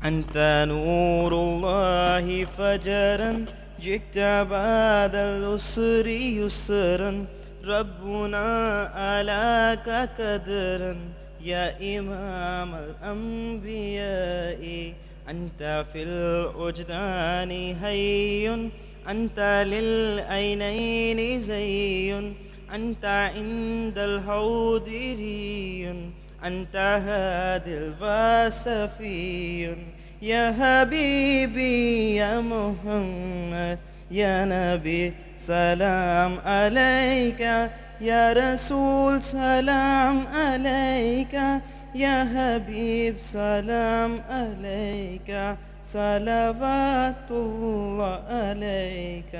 أنت نور الله فجرا، جئت بعد العسر يسرا، ربنا ألاك قدرا يا إمام الأنبياء. أنت في الوجدان حي، أنت للعينين زي، أنت عند الحوض ري، أنت هادي الواسفي. يا حبيبي يا محمد يا نبي سلام عليك، يا رسول سلام عليك، يا حبيب سلام عليك، صلوات الله عليك.